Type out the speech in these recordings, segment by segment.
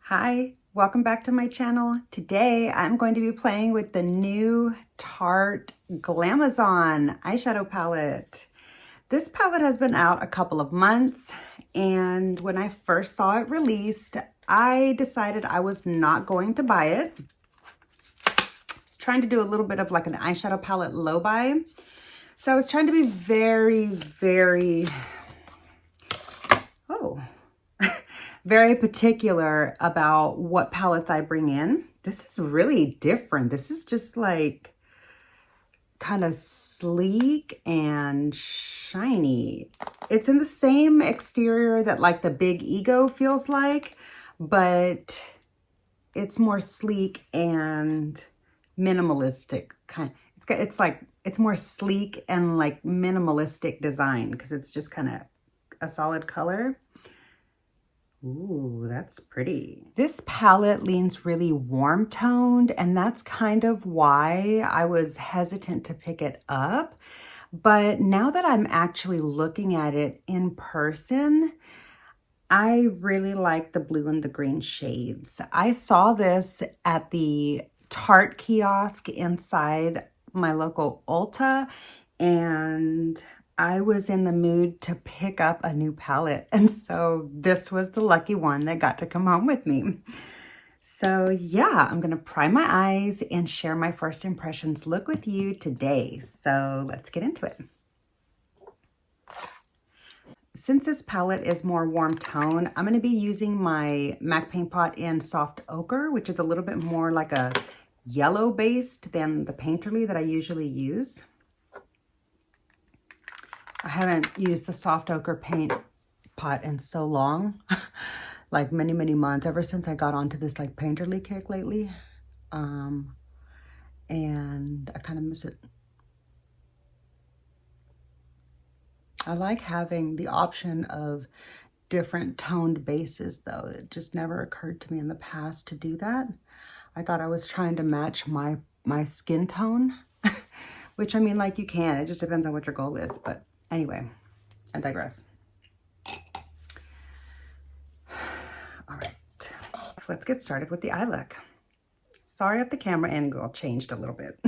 Hi, welcome back to my channel. Today I'm going to be playing with the new Tarte Glamazon eyeshadow palette. This palette has been out a couple of months, and when I first saw it released, I decided I was not going to buy it. I was trying to do a little bit of like an eyeshadow palette low buy. So I was trying to be very particular about what palettes I bring in. This is really different. This is just like kind of sleek and shiny. It's in the same exterior that like the Big Ego feels like, but it's more sleek and minimalistic kind. It's more sleek and like minimalistic design because it's just kind of a solid color. Ooh, that's pretty. This palette leans really warm toned, and that's kind of why I was hesitant to pick it up. But now that I'm actually looking at it in person, I really like the blue and the green shades. I saw this at the Tarte kiosk inside my local Ulta, and I was in the mood to pick up a new palette. And so this was the lucky one that got to come home with me. So yeah, I'm gonna prime my eyes and share my first impressions look with you today. So let's get into it. Since this palette is more warm tone, I'm going to be using my MAC Paint Pot in Soft Ochre, which is a little bit more like a yellow based than the Painterly that I usually use. I haven't used the Soft Ochre paint pot in so long, like many months, ever since I got onto this like Painterly kick lately. And I kind of miss it. I like having the option of different toned bases though. It just never occurred to me in the past to do that. I thought I was trying to match my skin tone, which I mean, like you can, it just depends on what your goal is. But anyway, I digress. All right, let's get started with the eye look. Sorry if the camera angle changed a little bit.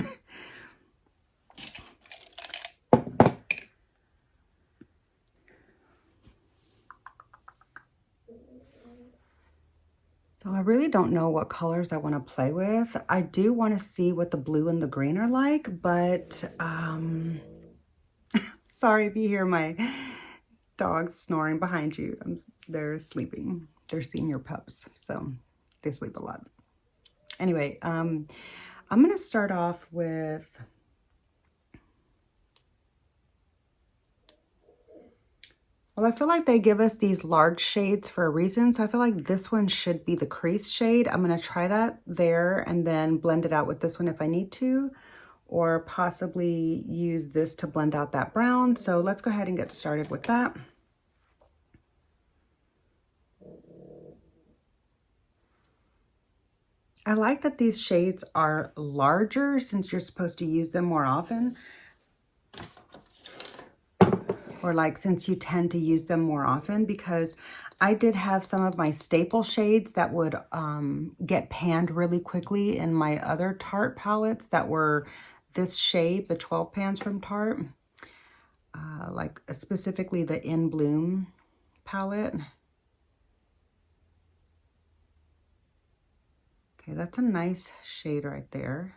So I really don't know what colors I want to play with. I do want to see what the blue and the green are like, but sorry if you hear my dogs snoring behind you. They're sleeping. They're senior pups, so they sleep a lot. Anyway, I'm going to start off with well, I feel like they give us these large shades for a reason. So I feel like this one should be the crease shade. I'm going to try that there and then blend it out with this one if I need to, or possibly use this to blend out that brown. So let's go ahead and get started with that. I like that these shades are larger since you're supposed to use them more often. Or like since you tend to use them more often, because I did have some of my staple shades that would get panned really quickly in my other Tarte palettes that were this shape, the 12 pans from Tarte, like specifically the In Bloom palette. Okay, that's a nice shade right there.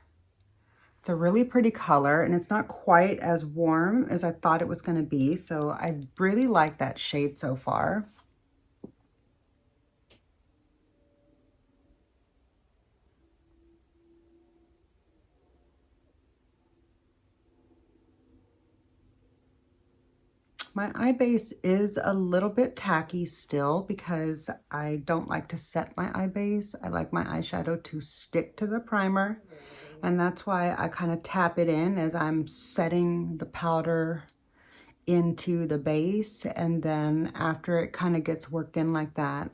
It's a really pretty color, and it's not quite as warm as I thought it was going to be, so I really like that shade so far. My eye base is a little bit tacky still because I don't like to set my eye base. I like my eyeshadow to stick to the primer, and that's why I kind of tap it in as I'm setting the powder into the base, and then after it kind of gets worked in like that,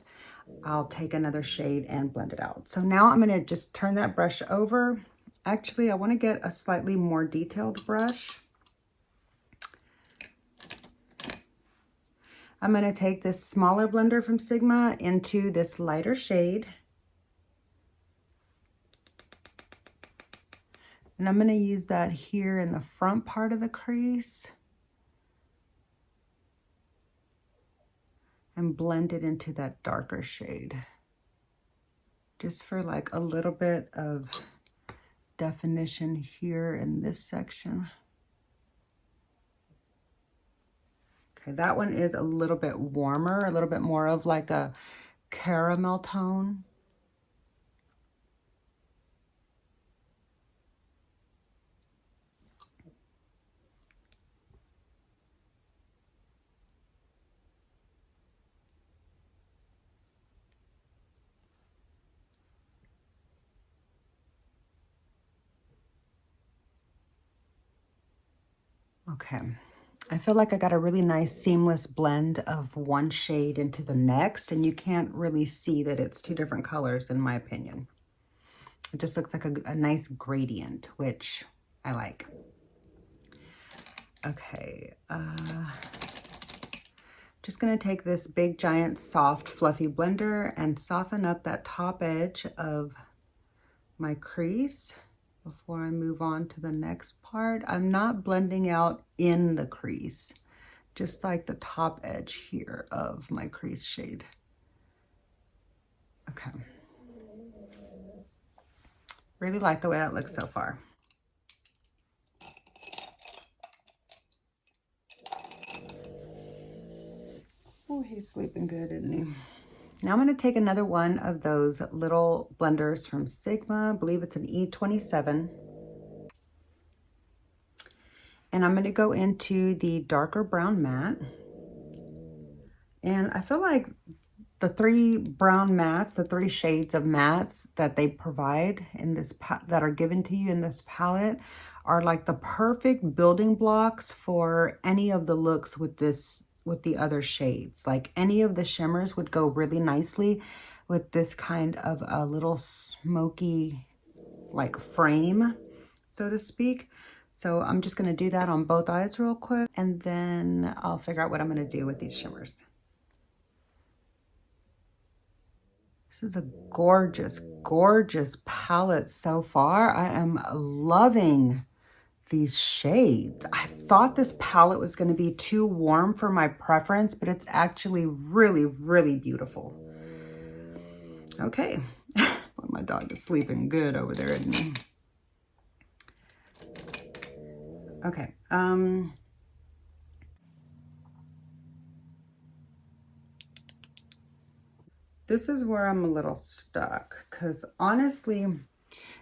I'll take another shade and blend it out. So now I'm going to just turn that brush over. Actually, I want to get a slightly more detailed brush. I'm going to take this smaller blender from Sigma into this lighter shade, And I'm going to use that here in the front part of the crease and blend it into that darker shade. Just for like a little bit of definition here in this section. Okay, that one is a little bit warmer, a little bit more of like a caramel tone. Okay, I feel like I got a really nice seamless blend of one shade into the next, and you can't really see that it's two different colors in my opinion. It just looks like a nice gradient, which I like. Okay, just gonna take this big, giant, soft, fluffy blender and soften up that top edge of my crease before I move on to the next part. I'm not blending out in the crease, just like the top edge here of my crease shade. Okay. Really like the way that looks so far. Oh, he's sleeping good, isn't he? Now I'm going to take another one of those little blenders from Sigma. I believe it's an E27. And I'm going to go into the darker brown matte. And I feel like the three brown mattes, the three shades of mattes that they provide in this, that are given to you in this palette, are like the perfect building blocks for any of the looks with this, with the other shades. Like any of the shimmers would go really nicely with this kind of a little smoky like frame, so to speak. So I'm just going to do that on both eyes real quick, and then I'll figure out what I'm going to do with these shimmers. This is a gorgeous, gorgeous palette so far. I am loving these shades. I thought this palette was going to be too warm for my preference, but it's actually really, really beautiful. Okay. My dog is sleeping good over there, isn't he? Okay. This is where I'm a little stuck, because honestly,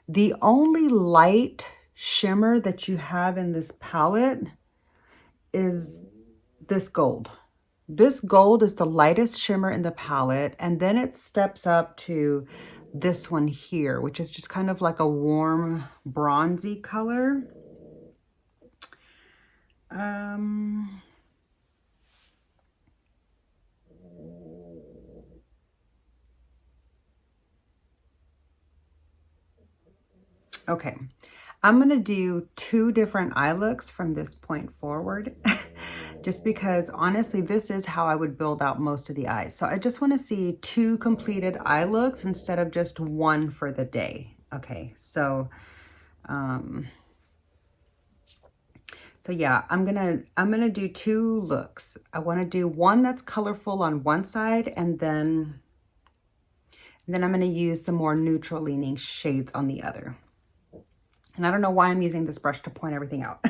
the only light shimmer that you have in this palette is this gold. This gold is the lightest shimmer in the palette, and then it steps up to this one here, which is just kind of like a warm bronzy color. Okay, I'm gonna do two different eye looks from this point forward, just because honestly, this is how I would build out most of the eyes. So I just wanna see two completed eye looks instead of just one for the day. Okay, so, yeah, I'm gonna do two looks. I wanna do one that's colorful on one side, and then I'm gonna use the more neutral leaning shades on the other. And I don't know why I'm using this brush to point everything out,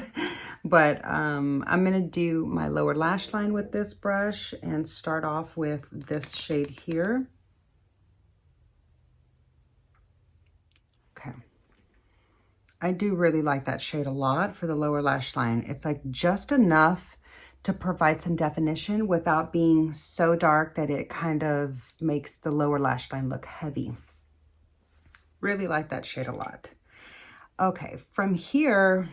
but I'm gonna do my lower lash line with this brush and start off with this shade here. Okay. I do really like that shade a lot for the lower lash line. It's like just enough to provide some definition without being so dark that it kind of makes the lower lash line look heavy. Really like that shade a lot. Okay, from here,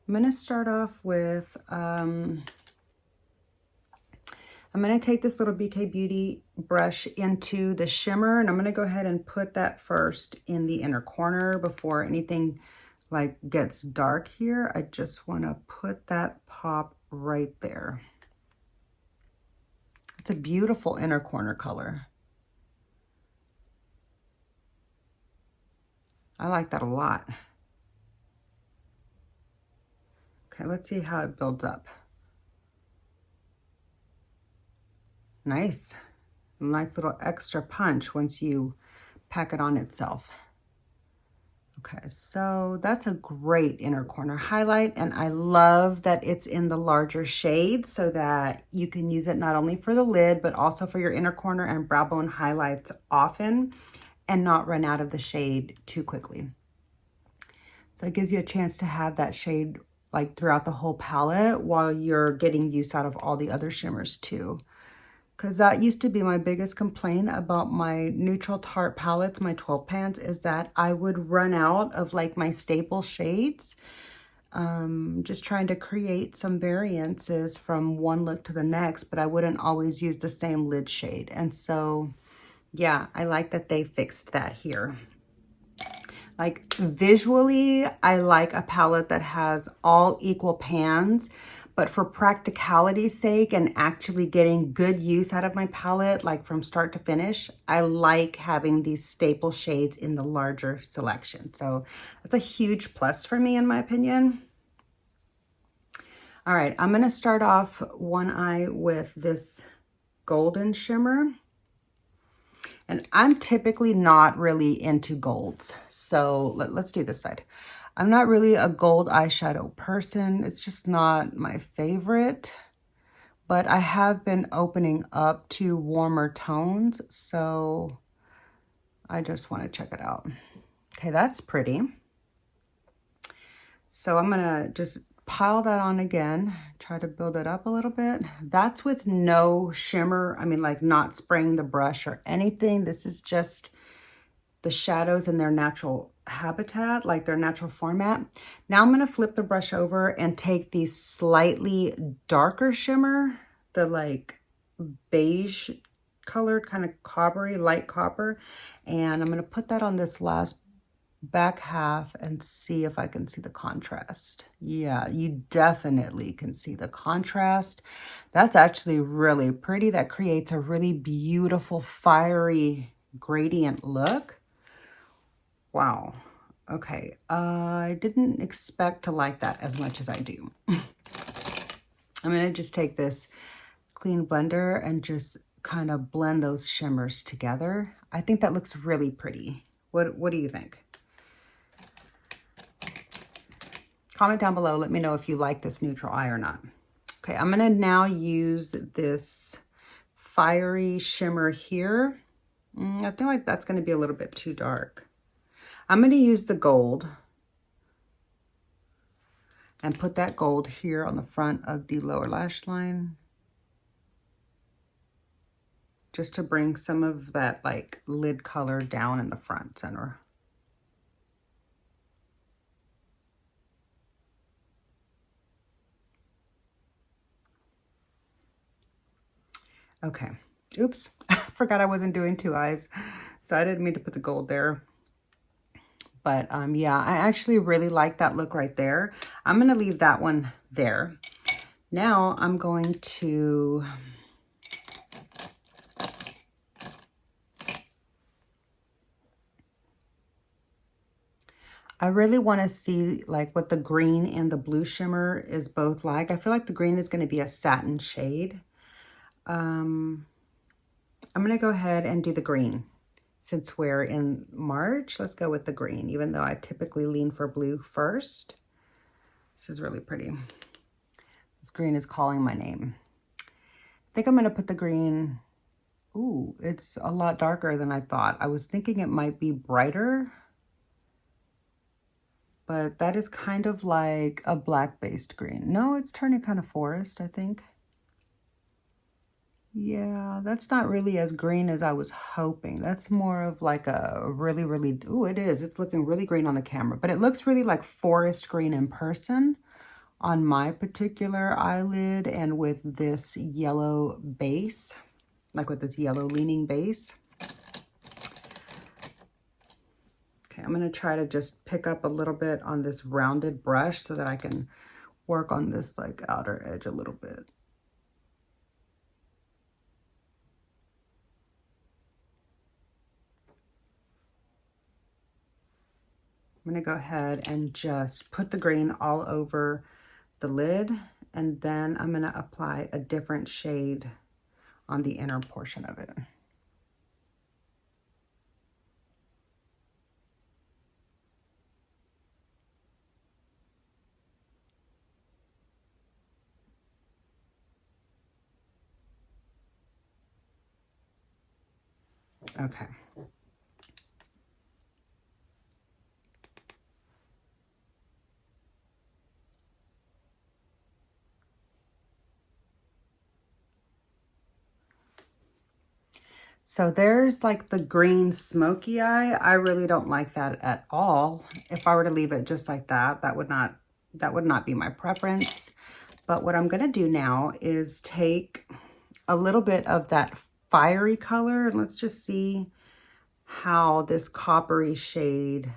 I'm going to start off with, I'm going to take this little BK Beauty brush into the shimmer, and I'm going to go ahead and put that first in the inner corner before anything like gets dark here, I just want to put that pop right there. It's a beautiful inner corner color. I like that a lot. Okay, let's see how it builds up. Nice. Nice little extra punch once you pack it on itself. Okay, so that's a great inner corner highlight, and I love that it's in the larger shade so that you can use it not only for the lid, but also for your inner corner and brow bone highlights often and not run out of the shade too quickly. So it gives you a chance to have that shade like throughout the whole palette while you're getting use out of all the other shimmers too. Because that used to be my biggest complaint about my neutral Tarte palettes, my 12 pans, is that I would run out of like my staple shades. Just trying to create some variances from one look to the next, but I wouldn't always use the same lid shade. And so, yeah, I like that they fixed that here. Like visually, I like a palette that has all equal pans. But for practicality's sake and actually getting good use out of my palette, like from start to finish, I like having these staple shades in the larger selection. So that's a huge plus for me, in my opinion. All right, I'm gonna start off one eye with this golden shimmer. And I'm typically not really into golds. So let's do this side. I'm not really a gold eyeshadow person. It's just not my favorite, but I have been opening up to warmer tones. So I just want to check it out. Okay, that's pretty. So I'm gonna just pile that on again, try to build it up a little bit. That's with no shimmer. I mean, like not spraying the brush or anything. This is just the shadows in their natural habitat, like their natural format. Now I'm gonna flip the brush over and take the slightly darker shimmer, the like beige colored, kind of coppery, light copper. And I'm gonna put that on this last back half and see if I can see the contrast. Yeah, you definitely can see the contrast. That's actually really pretty. That creates a really beautiful, fiery gradient look. Wow. Okay. I didn't expect to like that as much as I do. I'm going to just take this clean blender and just kind of blend those shimmers together. I think that looks really pretty. What do you think? Comment down below. Let me know if you like this neutral eye or not. Okay, I'm going to now use this fiery shimmer here. I feel like that's going to be a little bit too dark. I'm going to use the gold and put that gold here on the front of the lower lash line, just to bring some of that like lid color down in the front center. Okay. Oops. I forgot I wasn't doing two eyes, so I didn't mean to put the gold there. But yeah, I actually really like that look right there. I'm going to leave that one there. Now I'm going to I really want to see like what the green and the blue shimmer is both like. I feel like the green is going to be a satin shade. I'm going to go ahead and do the green. Since we're in March, let's go with the green, even though I typically lean for blue first. This is really pretty. This green is calling my name. I think I'm going to put the green. Ooh, it's a lot darker than I thought. I was thinking it might be brighter, but that is kind of like a black-based green. No, it's turning kind of forest, I think. Yeah, that's not really as green as I was hoping. That's more of like a really, ooh, it is. It's looking really green on the camera, but it looks really like forest green in person on my particular eyelid and with this yellow base, like with this yellow leaning base. Okay, I'm going to try to just pick up a little bit on this rounded brush so that I can work on this like outer edge a little bit. I'm going to go ahead and just put the green all over the lid, and then I'm going to apply a different shade on the inner portion of it. Okay. So there's like the green smoky eye. I really don't like that at all. If I were to leave it just like that, that would not be my preference. But what I'm going to do now is take a little bit of that fiery color, and let's just see how this coppery shade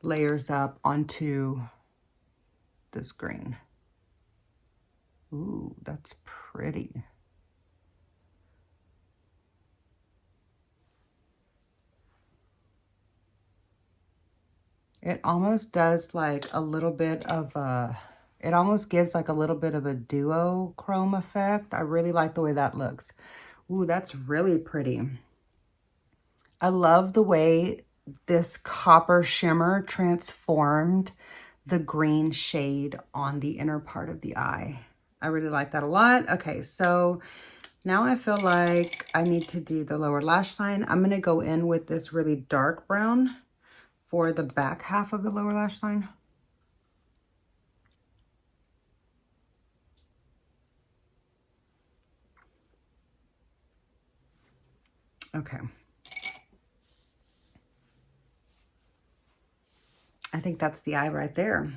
layers up onto this green. Ooh, that's pretty. It almost does like a little bit of a, it almost gives like a little bit of a duochrome effect. I really like the way that looks. Ooh, that's really pretty. I love the way this copper shimmer transformed the green shade on the inner part of the eye. I really like that a lot. Okay, so now I feel like I need to do the lower lash line. I'm going to go in with this really dark brown for the back half of the lower lash line. Okay. I think that's the eye right there.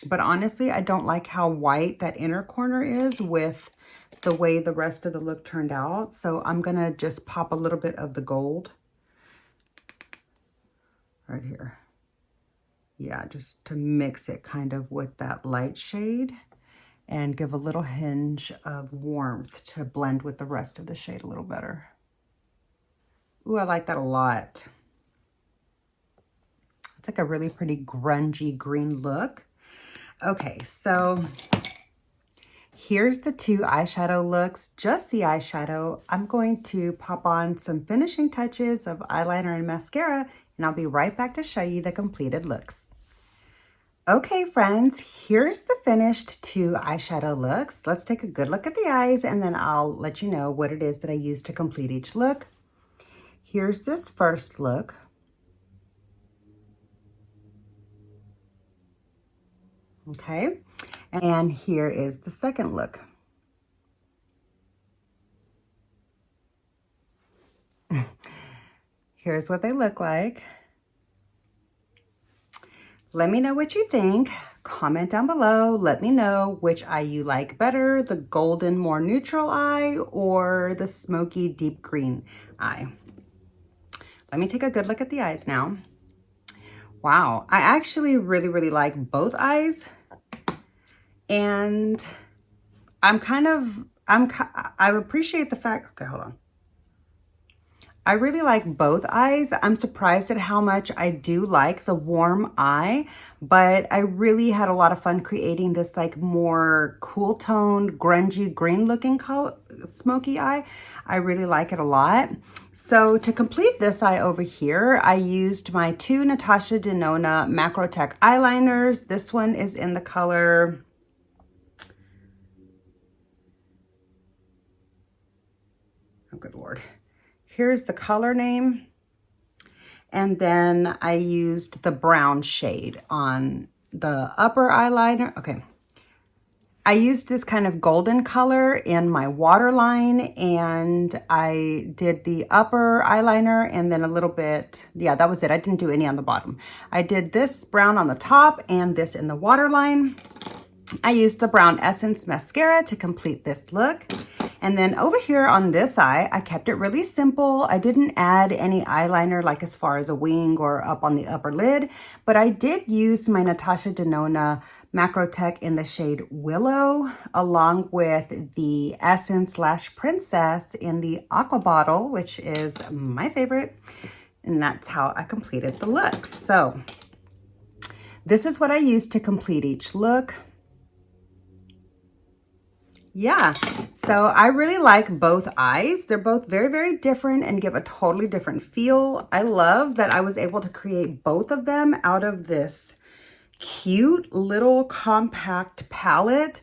But honestly, I don't like how white that inner corner is with the way the rest of the look turned out. So I'm going to just pop a little bit of the gold right here. Yeah, just to mix it kind of with that light shade and give a little hinge of warmth to blend with the rest of the shade a little better. Ooh, I like that a lot. It's like a really pretty grungy green look. Okay, so here's the two eyeshadow looks, just the eyeshadow. I'm going to pop on some finishing touches of eyeliner and mascara, and I'll be right back to show you the completed looks. Okay, friends, here's the finished two eyeshadow looks. Let's take a good look at the eyes, and then I'll let you know what it is that I used to complete each look. Here's this first look. Okay, and here is the second look. Here's what they look like. Let me know what you think. Comment down below. Let me know which eye you like better, the golden, more neutral eye or the smoky, deep green eye. Let me take a good look at the eyes now. Wow, I actually really like both eyes. And I appreciate the fact, okay, hold on. I really like both eyes. I'm surprised at how much I do like the warm eye, but I really had a lot of fun creating this like more cool toned, grungy, green looking color, smoky eye. I really like it a lot. So to complete this eye over here, I used my two Natasha Denona Macro Tech eyeliners. This one is in the color, oh good Lord. Here's the color name. And then I used the brown shade on the upper eyeliner. Okay. I used this kind of golden color in my waterline, and I did the upper eyeliner and then a little bit, yeah, that was it. I didn't do any on the bottom. I did this brown on the top and this in the waterline. I used the Brown Essence mascara to complete this look. And then over here on this eye, I kept it really simple. I didn't add any eyeliner like as far as a wing or up on the upper lid, but I did use my Natasha Denona Macro Tech in the shade Willow, along with the Essence Lash Princess in the Aqua Bottle, which is my favorite. And that's how I completed the look. So this is what I used to complete each look. Yeah, so I really like both eyes. They're both very, very different and give a totally different feel. I love that I was able to create both of them out of this cute little compact palette.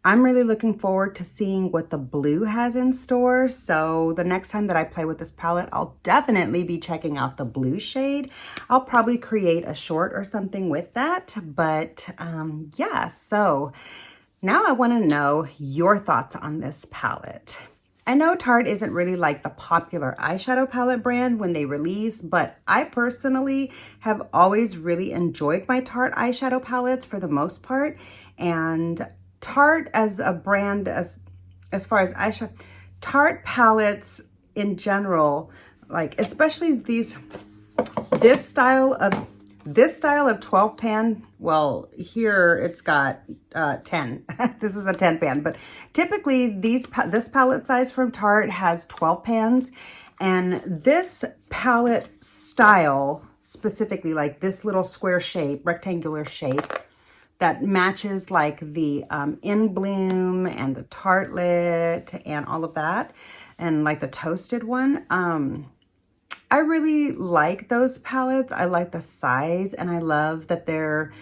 I'm really looking forward to seeing what the blue has in store. So the next time that I play with this palette, I'll definitely be checking out the blue shade. I'll probably create a short or something with that. But yeah, so now I want to know your thoughts on this palette. I know Tarte isn't really like the popular eyeshadow palette brand when they release, but I personally have always really enjoyed my Tarte eyeshadow palettes for the most part. And Tarte as a brand, as far as eyeshadow, Tarte palettes in general, like especially this style of 12 pan, well, here it's got 10. This is a 10 pan, but typically this palette size from Tarte has 12 pans, and this palette style specifically, like this little square shape, rectangular shape, that matches like the In Bloom and the Tartlet and all of that, and like the toasted one. I really like those palettes. I like the size, and I love that they're,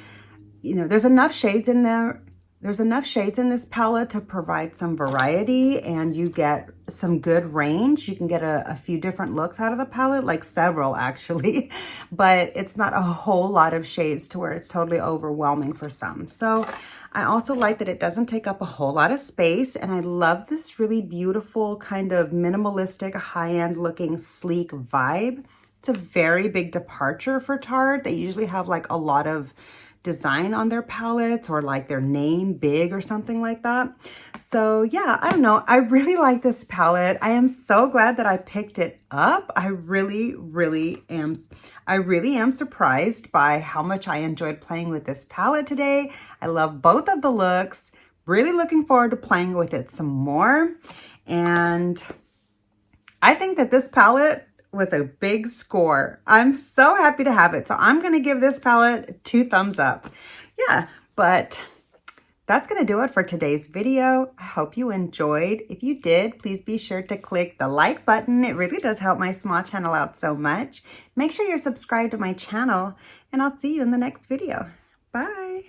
you know, there's enough shades in there. There's enough shades in this palette to provide some variety, and you get some good range. You can get a few different looks out of the palette, like several actually, but it's not a whole lot of shades to where it's totally overwhelming for some. So I also like that it doesn't take up a whole lot of space, and I love this really beautiful kind of minimalistic, high-end looking sleek vibe. It's a very big departure for Tarte. They usually have like a lot of design on their palettes, or like their name big or something like that. So yeah, I don't know. I really like this palette. I am so glad that I picked it up. I really am surprised by how much I enjoyed playing with this palette today. I love both of the looks. Really looking forward to playing with it some more. And I think that this palette was a big score. I'm so happy to have it. So I'm going to give this palette 2 thumbs up. Yeah, but that's going to do it for today's video. I hope you enjoyed. If you did, please be sure to click the like button. It really does help my small channel out so much. Make sure you're subscribed to my channel, and I'll see you in the next video. Bye.